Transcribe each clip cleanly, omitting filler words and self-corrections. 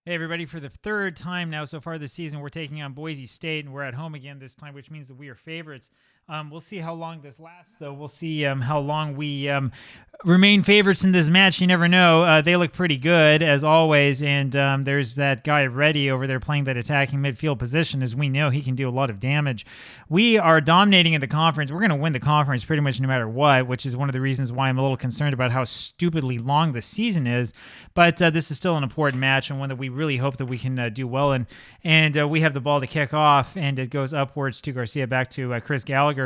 Hey, everybody, for the third time now so far this season, we're taking on Boise State, and we're at home again this time, which means that we are favorites. We'll see how long this lasts, though. We'll see how long we remain favorites in this match. You never know. They look pretty good, as always, and there's that guy Reddy over there playing that attacking midfield position. As we know, he can do a lot of damage. We are dominating in the conference. We're going to win the conference pretty much no matter what, which is one of the reasons why I'm a little concerned about how stupidly long the season is. But this is still an important match, and one that we really hope that we can do well in. And we have the ball to kick off, and it goes upwards to Garcia, back to Chris Gallagher.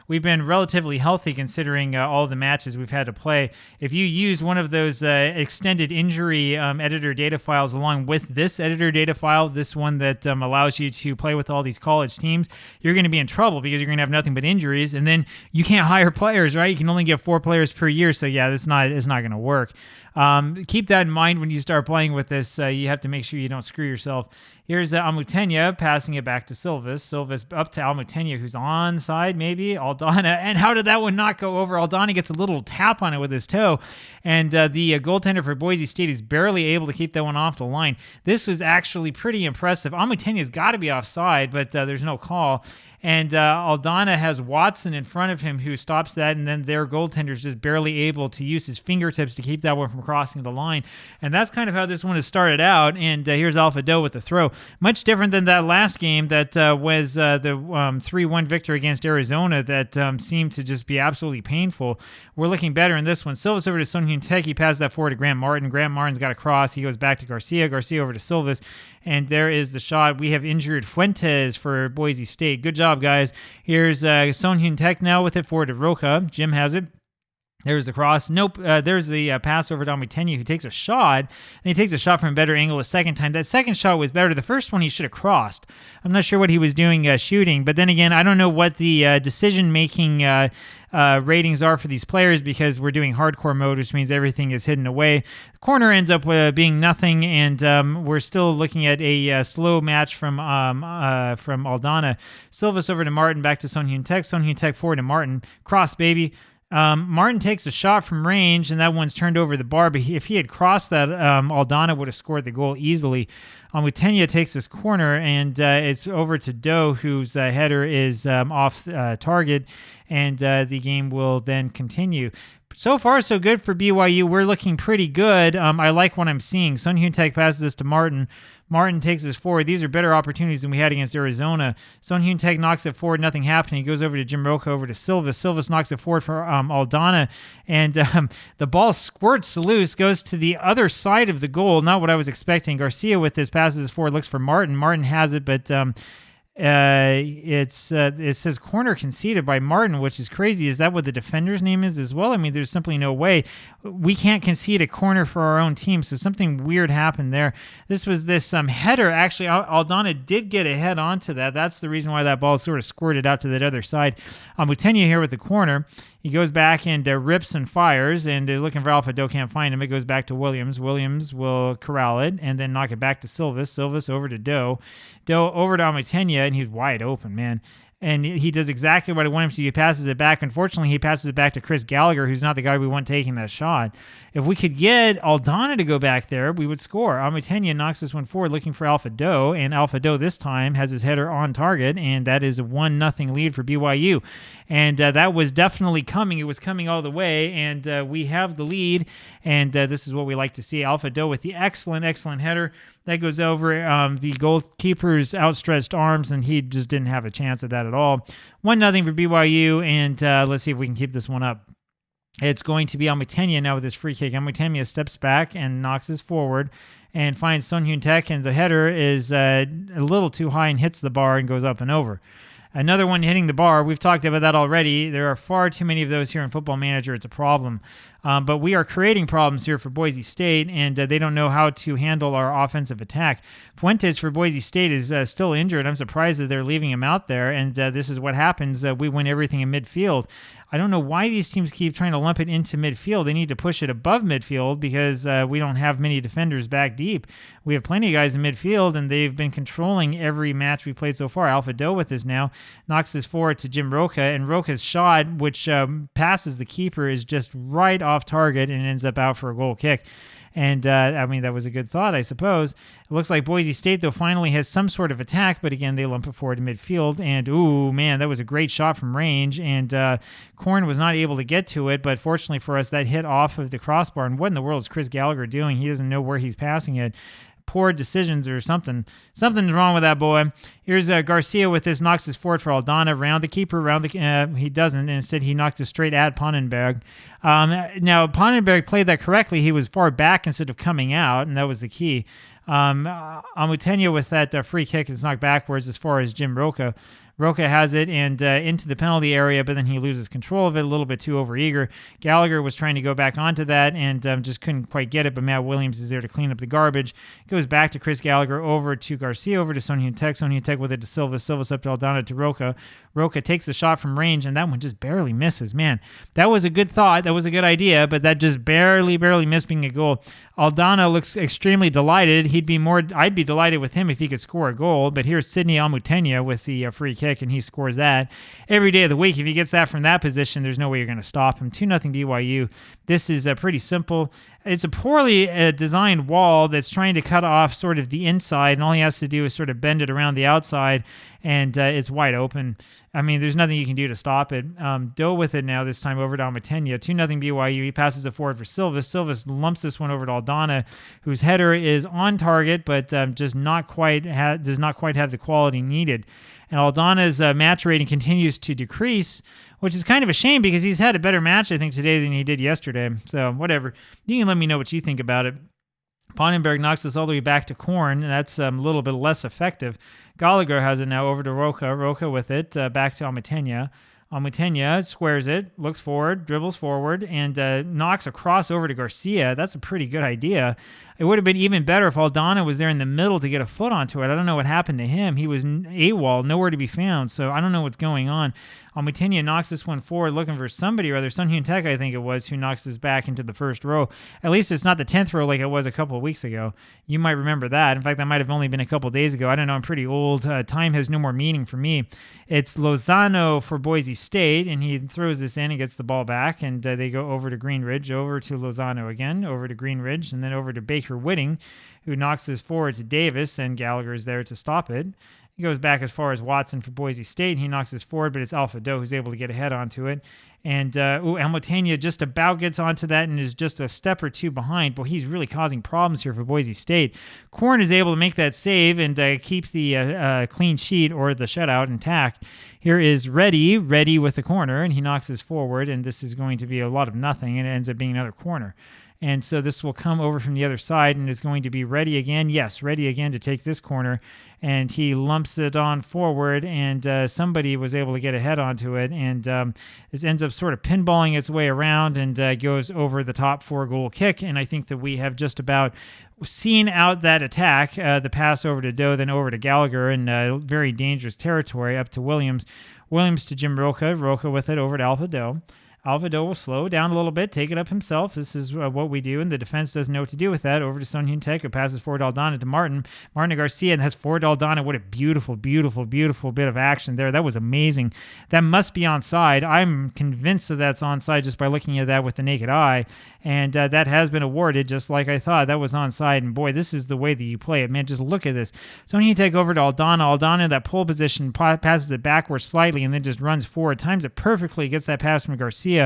We've been relatively healthy considering all the matches we've had to play. If you use one of those extended injury editor data files along with this editor data file, this one that allows you to play with all these college teams, you're going to be in trouble because you're going to have nothing but injuries, and then you can't hire players, right? You can only get 4 players per year, so yeah, it's not going to work. Keep that in mind when you start playing with this. You have to make sure you don't screw yourself. Here's Almutenia passing it back to Silvis. Silvis up to Almutenia, who's onside, maybe. Aldana. And how did that one not go over? Aldana gets a little tap on it with his toe. And the goaltender for Boise State is barely able to keep that one off the line. This was actually pretty impressive. Almutenia's got to be offside, but there's no call. And Aldana has Watson in front of him who stops that, and then their goaltender's just barely able to use his fingertips to keep that one from crossing the line. And that's kind of how this one has started out. And here's Alpha Doe with the throw. Much different than that last game that was the 3-1 victory against Arizona that seemed to just be absolutely painful. We're looking better in this one. Silvis over to Son Hyun Taek. He passes that forward to Grant Martin. Grant Martin's got a cross. He goes back to Garcia. Garcia over to Silvis. And there is the shot. We have injured Fuentes for Boise State. Good job, guys. Here's Son Hyun Taek now with it forward to Roca. Jim has it. There's the cross. Nope. There's the pass over to Almutenia, who takes a shot. And he takes a shot from a better angle a second time. That second shot was better. The first one he should have crossed. I'm not sure what he was doing shooting. But then again, I don't know what the decision-making ratings are for these players because we're doing hardcore mode, which means everything is hidden away. The corner ends up being nothing, and we're still looking at a slow match from Aldana. Silvis over to Martin, back to Son Hyun Taek. Son Hyun Taek forward to Martin. Cross, baby. Martin takes a shot from range, and that one's turned over the bar. But if he had crossed that, Aldana would have scored the goal easily. Almutenia takes this corner, and it's over to Doe, whose header is off target, and the game will then continue. So far, so good for BYU. We're looking pretty good. I like what I'm seeing. Son Hyun Taek passes this to Martin. Martin takes us forward. These are better opportunities than we had against Arizona. Son Hyun Taek knocks it forward. Nothing happening. He goes over to Jim Roca, over to Silvis. Silvis knocks it forward for Aldana. And the ball squirts loose, goes to the other side of the goal. Not what I was expecting. Garcia with this passes forward, looks for Martin. Martin has it, but it says corner conceded by Martin, which is crazy. Is that what the defender's name is as well? I mean, there's simply no way. We can't concede a corner for our own team, so something weird happened there. This was this header. Actually, Aldana did get a head onto that. That's the reason why that ball sort of squirted out to that other side. Mutenya here with the corner. He goes back and rips and fires and is looking for Alpha Doe, can't find him. It goes back to Williams. Williams will corral it and then knock it back to Silvis. Silvis over to Doe. Doe over to Almutenia, and he's wide open, man. And he does exactly what I want him to. He passes it back. Unfortunately, he passes it back to Chris Gallagher, who's not the guy we want taking that shot. If we could get Aldana to go back there, we would score. Almutenia knocks this one forward, looking for Alpha Doe, and Alpha Doe this time has his header on target, and that is a 1-0 lead for BYU. And that was definitely coming. It was coming all the way, and we have the lead, and this is what we like to see. Alpha Doe with the excellent header. That goes over the goalkeeper's outstretched arms, and he just didn't have a chance at that at all. 1-0 for BYU, and let's see if we can keep this one up. It's going to be Almutenia now with his free kick. Almutenia steps back and knocks this forward and finds Son Hyun Taek, and the header is a little too high and hits the bar and goes up and over. Another one hitting the bar. We've talked about that already. There are far too many of those here in Football Manager. It's a problem. But we are creating problems here for Boise State, and they don't know how to handle our offensive attack. Fuentes for Boise State is still injured. I'm surprised that they're leaving him out there, and this is what happens. We win everything in midfield. I don't know why these teams keep trying to lump it into midfield. They need to push it above midfield because we don't have many defenders back deep. We have plenty of guys in midfield, and they've been controlling every match we played so far. Alpha Doe with this now knocks this forward to Jim Roca, and Roca's shot, which passes the keeper, is just right off target and ends up out for a goal kick. And I mean, that was a good thought, I suppose. It looks like Boise State, though, finally has some sort of attack, but again, they lump it forward to midfield. And, ooh, man, that was a great shot from range. And Korn was not able to get to it, but fortunately for us, that hit off of the crossbar. And what in the world is Chris Gallagher doing? He doesn't know where he's passing it. Poor decisions or something. Something's wrong with that boy. Here's Garcia with this, knocks his forward for Aldana, round the keeper, he doesn't, and instead he knocked it straight at Pannenberg. Now, Pannenberg played that correctly. He was far back instead of coming out, and that was the key. Amutenya with that free kick is knocked backwards as far as Jim Roca. Roca has it and into the penalty area, but then he loses control of it, a little bit too overeager. Gallagher was trying to go back onto that and just couldn't quite get it, but Matt Williams is there to clean up the garbage. Goes back to Chris Gallagher, over to Garcia, over to Son Heung-Taek. Son Heung-Taek with it to Silva. Silva's up to Aldana to Roca. Roca takes the shot from range, and that one just barely misses. Man, that was a good thought. That was a good idea, but that just barely missed being a goal. Aldana looks extremely delighted. I'd be delighted with him if he could score a goal, but here's Sidney Amutenya with the free kick, and he scores that. Every day of the week, if he gets that from that position, there's no way you're going to stop him. 2-0 BYU. This is pretty simple. It's a poorly designed wall that's trying to cut off sort of the inside, and all he has to do is sort of bend it around the outside, and it's wide open. I mean, there's nothing you can do to stop it. Doe with it now, this time over to Amutenya. 2-0 BYU. He passes it forward for Silva. Silva lumps this one over to Aldana, whose header is on target, but does not quite have the quality needed. And Aldana's match rating continues to decrease, which is kind of a shame because he's had a better match, I think, today than he did yesterday. So whatever. You can let me know what you think about it. Pannenberg knocks us all the way back to Korn, and that's a little bit less effective. Gallagher has it now over to Roca. Roca with it back to Amutenya. Amutenya squares it, looks forward, dribbles forward, and knocks a cross over to Garcia. That's a pretty good idea. It would have been even better if Aldana was there in the middle to get a foot onto it. I don't know what happened to him. He was AWOL, nowhere to be found, so I don't know what's going on. Amutenya knocks this one forward looking for somebody or other. Son Heung-Taek, I think it was, who knocks this back into the first row. At least it's not the 10th row like it was a couple of weeks ago. You might remember that. In fact, that might have only been a couple of days ago. I don't know. I'm pretty old. Time has no more meaning for me. It's Lozano for Boise State, and he throws this in and gets the ball back, and they go over to Greenridge, over to Lozano again, over to Greenridge, and then over to Baker Whitting, who knocks this forward to Davis, and Gallagher is there to stop it. He goes back as far as Watson for Boise State. He knocks this forward, but it's Alpha Doe who's able to get ahead onto it. And Amutenya just about gets onto that and is just a step or two behind. Boy, he's really causing problems here for Boise State. Korn is able to make that save and keep the clean sheet or the shutout intact. Here is Reddy with the corner, and he knocks this forward, and this is going to be a lot of nothing, and it ends up being another corner. And so this will come over from the other side and is going to be Reddy again. Yes, Reddy again to take this corner. And he lumps it on forward, and somebody was able to get ahead onto it. And this ends up sort of pinballing its way around and goes over the top for a goal kick. And I think that we have just about seen out that attack, the pass over to Doe, then over to Gallagher in very dangerous territory up to Williams. Williams to Jim Roca. Roca with it over to Alpha Doe. Alpha Doe will slow down a little bit, take it up himself. This is what we do, and the defense doesn't know what to do with that. Over to Son Heung-Taek, who passes forward to Aldana to Martin. Martin to Garcia, and has forward to Aldana. What a beautiful, beautiful, beautiful bit of action there. That was amazing. That must be onside. I'm convinced that that's onside just by looking at that with the naked eye, and that has been awarded just like I thought. That was onside, and boy, this is the way that you play it. Man, just look at this. Son Heung-Taek over to Aldana. Aldana in that pole position passes it backwards slightly and then just runs forward. Times it perfectly, gets that pass from Garcia,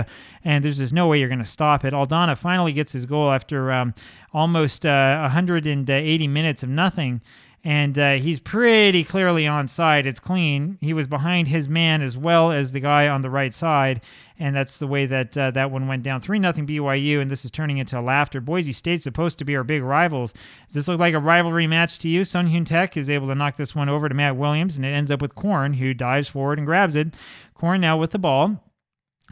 and there's just no way you're going to stop it. Aldana finally gets his goal after almost 180 minutes of nothing, and he's pretty clearly onside. It's clean. He was behind his man as well as the guy on the right side, and that's the way that that one went down. 3-0 BYU, and this is turning into laughter. Boise State's supposed to be our big rivals. Does this look like a rivalry match to you? Son Heung-Taek is able to knock this one over to Matt Williams, and it ends up with Korn, who dives forward and grabs it. Korn now with the ball.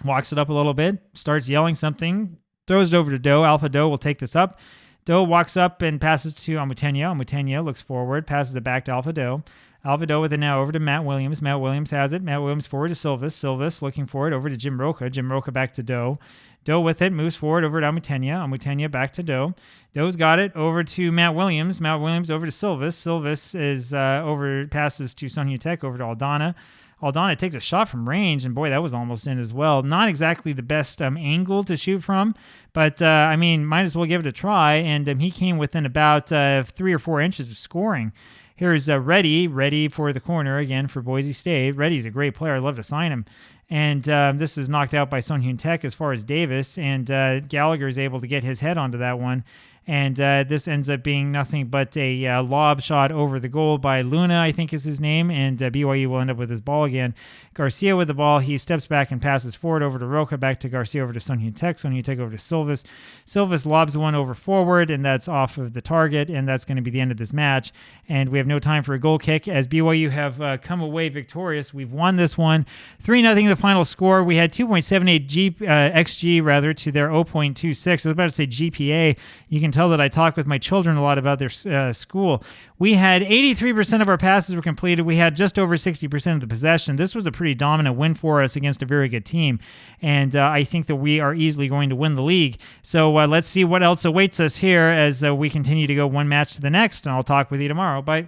Walks it up a little bit, starts yelling something, throws it over to Doe. Alpha Doe will take this up. Doe walks up and passes to Amutenya. Amutenya looks forward, passes it back to Alpha Doe. Alpha Doe with it now over to Matt Williams. Matt Williams has it. Matt Williams forward to Silvis. Silvis looking forward over to Jim Roca. Jim Roca back to Doe. Doe with it, moves forward over to Amutenya. Amutenya back to Doe. Doe's got it over to Matt Williams. Matt Williams over to Silvis. Silvis is passes to Son Heung-Taek over to Aldana. Aldana takes a shot from range, and boy, that was almost in as well. Not exactly the best angle to shoot from, but I mean, might as well give it a try. And he came within about 3 or 4 inches of scoring. Here's Reddy for the corner again for Boise State. Reddy's a great player. I'd love to sign him. And this is knocked out by Sun Hyun Taek as far as Davis. And Gallagher is able to get his head onto that one. And this ends up being nothing but a lob shot over the goal by Luna, I think is his name. And BYU will end up with his ball again. Garcia with the ball. He steps back and passes forward over to Roca, back to Garcia, over to Sun Hyun Taek. Sun Hyun Taek over to Silvas. Silvas lobs one over forward, and that's off of the target. And that's going to be the end of this match. And we have no time for a goal kick as BYU have come away victorious. We've won this one. 3-0 the final score. We had 2.78 XG to their 0.26. I was about to say GPA. You can tell that I talk with my children a lot about their school. We had 83% of our passes were completed. We had just over 60% of the possession. This was a pretty dominant win for us against a very good team. And I think that we are easily going to win the league. So let's see what else awaits us here as we continue to go one match to the next. And I'll talk with you tomorrow. Bye.